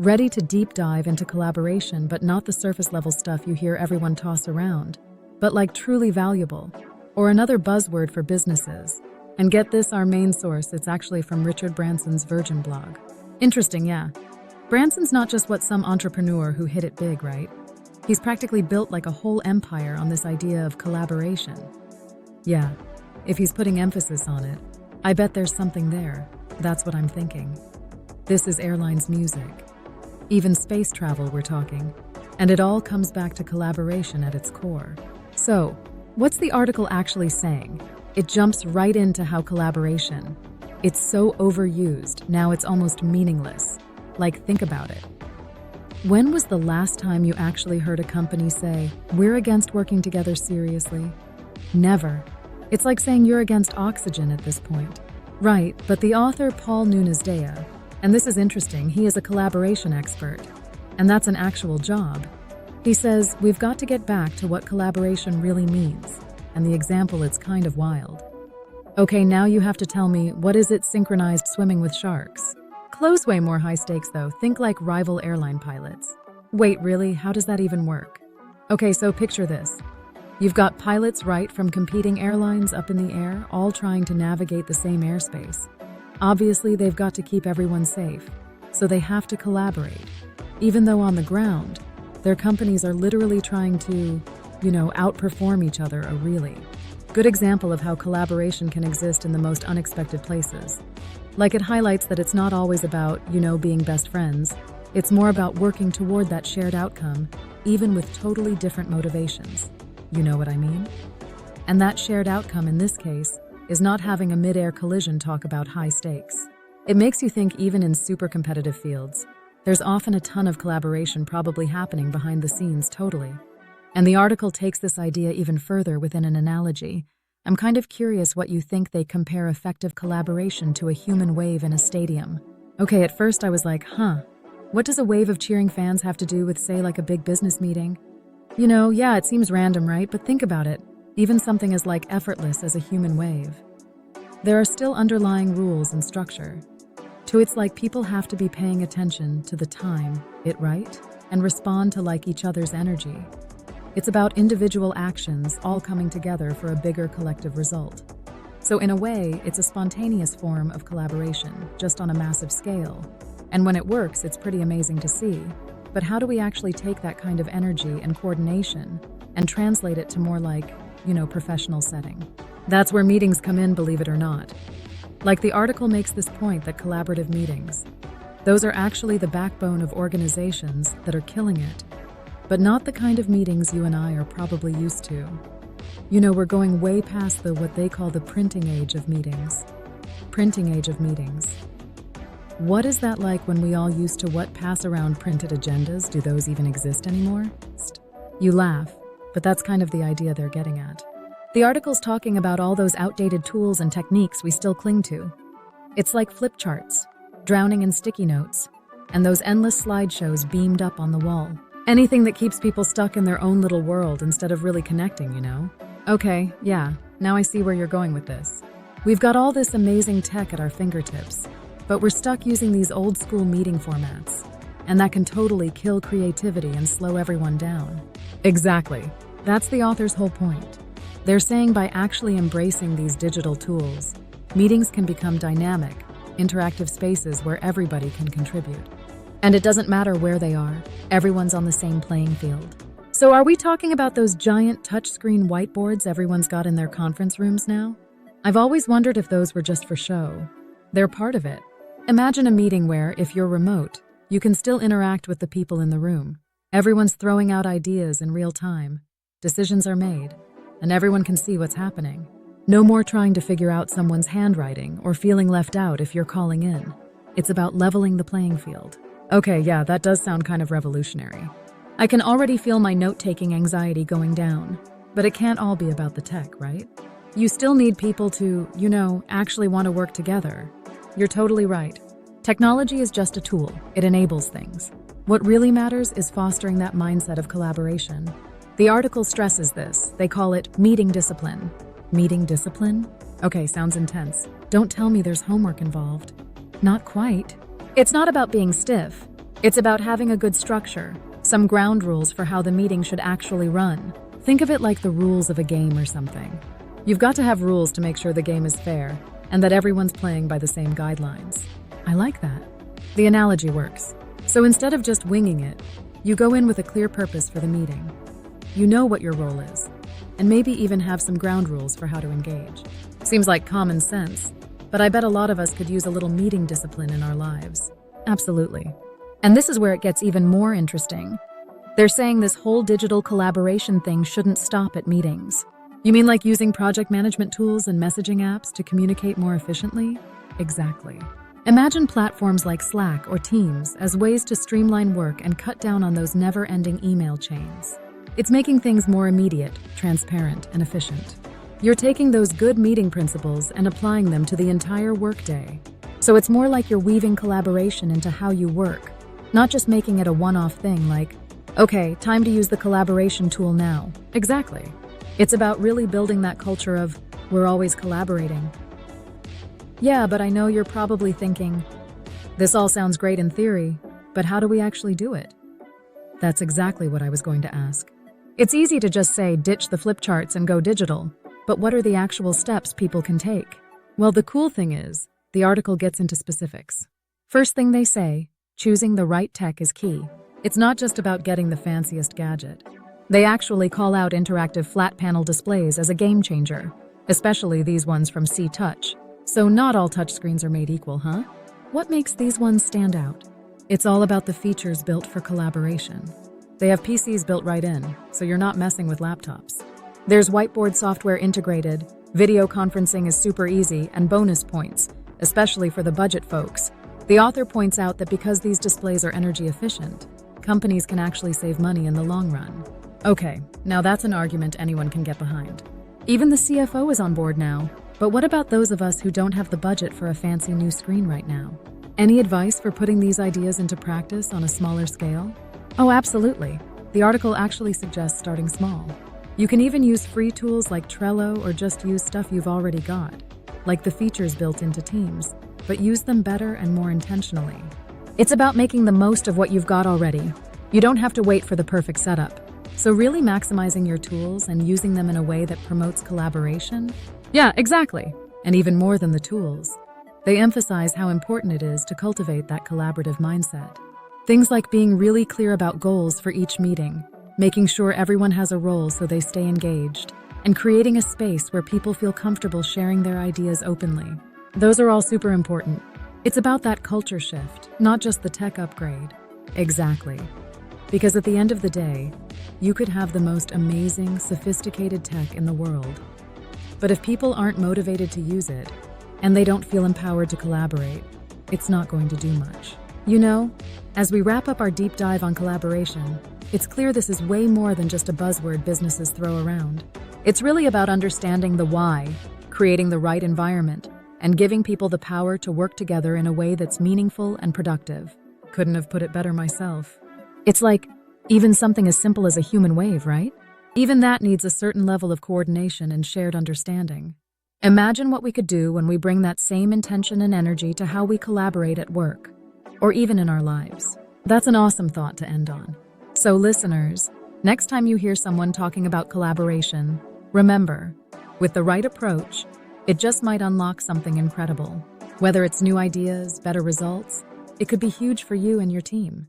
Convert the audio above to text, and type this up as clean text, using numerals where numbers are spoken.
ready to deep dive into collaboration, but not the surface level stuff you hear everyone toss around, but like truly valuable, or another buzzword for businesses. And get this, our main source, it's actually from Richard Branson's Virgin blog. Interesting, yeah. Branson's not just what some entrepreneur who hit it big, right? He's practically built like a whole empire on this idea of collaboration. Yeah, if he's putting emphasis on it, I bet there's something there. That's what I'm thinking. This is airlines music. Even space travel we're talking. And it all comes back to collaboration at its core. So, what's the article actually saying? It jumps right into how collaboration. It's so overused, now it's almost meaningless. Like, think about it. When was the last time you actually heard a company say, "We're against working together seriously"? Never. It's like saying you're against oxygen at this point. Right, but the author Paul Nunesdea, and this is interesting, he is a collaboration expert, and that's an actual job. He says, we've got to get back to what collaboration really means, and the example is kind of wild. Okay, now you have to tell me, what is it synchronized swimming with sharks? Close way more high stakes though, think like rival airline pilots. Wait, really? How does that even work? Okay, so picture this. You've got pilots, right, from competing airlines up in the air, all trying to navigate the same airspace. Obviously, they've got to keep everyone safe, so they have to collaborate. Even though on the ground, their companies are literally trying to, outperform each other, a really good example of how collaboration can exist in the most unexpected places. Like, it highlights that it's not always about, being best friends. It's more about working toward that shared outcome, even with totally different motivations. You know what I mean? And that shared outcome in this case is not having a mid-air collision talk about high stakes. It makes you think even in super competitive fields, there's often a ton of collaboration probably happening behind the scenes totally. And the article takes this idea even further within an analogy. I'm kind of curious what you think they compare effective collaboration to a human wave in a stadium. Okay, at first I was like, what does a wave of cheering fans have to do with, say, like a big business meeting? Yeah, it seems random, right? But think about it. Even something as like effortless as a human wave. There are still underlying rules and structure. It's like people have to be paying attention to the time, right? And respond to like each other's energy. It's about individual actions all coming together for a bigger collective result. So in a way, it's a spontaneous form of collaboration, just on a massive scale. And when it works, it's pretty amazing to see. But how do we actually take that kind of energy and coordination and translate it to more like, professional setting? That's where meetings come in, believe it or not. Like, the article makes this point that collaborative meetings, those are actually the backbone of organizations that are killing it, but not the kind of meetings you and I are probably used to. We're going way past what they call the printing age of meetings. Printing age of meetings. What is that like when we all used to pass around printed agendas? Do those even exist anymore? You laugh, but that's kind of the idea they're getting at. The article's talking about all those outdated tools and techniques we still cling to. It's like flip charts, drowning in sticky notes, and those endless slideshows beamed up on the wall. Anything that keeps people stuck in their own little world instead of really connecting, Okay, yeah, now I see where you're going with this. We've got all this amazing tech at our fingertips, but we're stuck using these old school meeting formats, and that can totally kill creativity and slow everyone down. Exactly. That's the author's whole point. They're saying by actually embracing these digital tools, meetings can become dynamic, interactive spaces where everybody can contribute. And it doesn't matter where they are, everyone's on the same playing field. So are we talking about those giant touchscreen whiteboards everyone's got in their conference rooms now? I've always wondered if those were just for show. They're part of it. Imagine a meeting where, if you're remote, you can still interact with the people in the room. Everyone's throwing out ideas in real time. Decisions are made, and everyone can see what's happening. No more trying to figure out someone's handwriting or feeling left out if you're calling in. It's about leveling the playing field. Okay, yeah, that does sound kind of revolutionary. I can already feel my note-taking anxiety going down, but it can't all be about the tech, right? You still need people to, actually want to work together. You're totally right. Technology is just a tool. It enables things. What really matters is fostering that mindset of collaboration. The article stresses this. They call it meeting discipline. Meeting discipline? Okay, sounds intense. Don't tell me there's homework involved. Not quite. It's not about being stiff. It's about having a good structure, some ground rules for how the meeting should actually run. Think of it like the rules of a game or something. You've got to have rules to make sure the game is fair and that everyone's playing by the same guidelines. I like that. The analogy works. So instead of just winging it, you go in with a clear purpose for the meeting. You know what your role is, and maybe even have some ground rules for how to engage. Seems like common sense, but I bet a lot of us could use a little meeting discipline in our lives. Absolutely. And this is where it gets even more interesting. They're saying this whole digital collaboration thing shouldn't stop at meetings. You mean like using project management tools and messaging apps to communicate more efficiently? Exactly. Imagine platforms like Slack or Teams as ways to streamline work and cut down on those never-ending email chains. It's making things more immediate, transparent, and efficient. You're taking those good meeting principles and applying them to the entire workday. So it's more like you're weaving collaboration into how you work, not just making it a one-off thing like, okay, time to use the collaboration tool now. Exactly. It's about really building that culture of, we're always collaborating. Yeah, but I know you're probably thinking, this all sounds great in theory, but how do we actually do it? That's exactly what I was going to ask. It's easy to just say ditch the flip charts and go digital, but what are the actual steps people can take? Well, the cool thing is, the article gets into specifics. First thing they say, choosing the right tech is key. It's not just about getting the fanciest gadget. They actually call out interactive flat panel displays as a game changer, especially these ones from C-Touch. So not all touchscreens are made equal, huh? What makes these ones stand out? It's all about the features built for collaboration. They have PCs built right in, so you're not messing with laptops. There's whiteboard software integrated, video conferencing is super easy, and bonus points, especially for the budget folks. The author points out that because these displays are energy efficient, companies can actually save money in the long run. Okay, now that's an argument anyone can get behind. Even the CFO is on board now. But what about those of us who don't have the budget for a fancy new screen right now? Any advice for putting these ideas into practice on a smaller scale? Oh, absolutely. The article actually suggests starting small. You can even use free tools like Trello or just use stuff you've already got, like the features built into Teams, but use them better and more intentionally. It's about making the most of what you've got already. You don't have to wait for the perfect setup. So really maximizing your tools and using them in a way that promotes collaboration? Yeah, exactly. And even more than the tools, they emphasize how important it is to cultivate that collaborative mindset. Things like being really clear about goals for each meeting, making sure everyone has a role so they stay engaged, and creating a space where people feel comfortable sharing their ideas openly. Those are all super important. It's about that culture shift, not just the tech upgrade. Exactly. Because at the end of the day, you could have the most amazing, sophisticated tech in the world. But if people aren't motivated to use it, and they don't feel empowered to collaborate, it's not going to do much. You know, as we wrap up our deep dive on collaboration, it's clear this is way more than just a buzzword businesses throw around. It's really about understanding the why, creating the right environment, and giving people the power to work together in a way that's meaningful and productive. Couldn't have put it better myself. It's like, even something as simple as a human wave, right? Even that needs a certain level of coordination and shared understanding. Imagine what we could do when we bring that same intention and energy to how we collaborate at work, or even in our lives. That's an awesome thought to end on. So listeners, next time you hear someone talking about collaboration, remember, with the right approach, it just might unlock something incredible. Whether it's new ideas, better results, it could be huge for you and your team.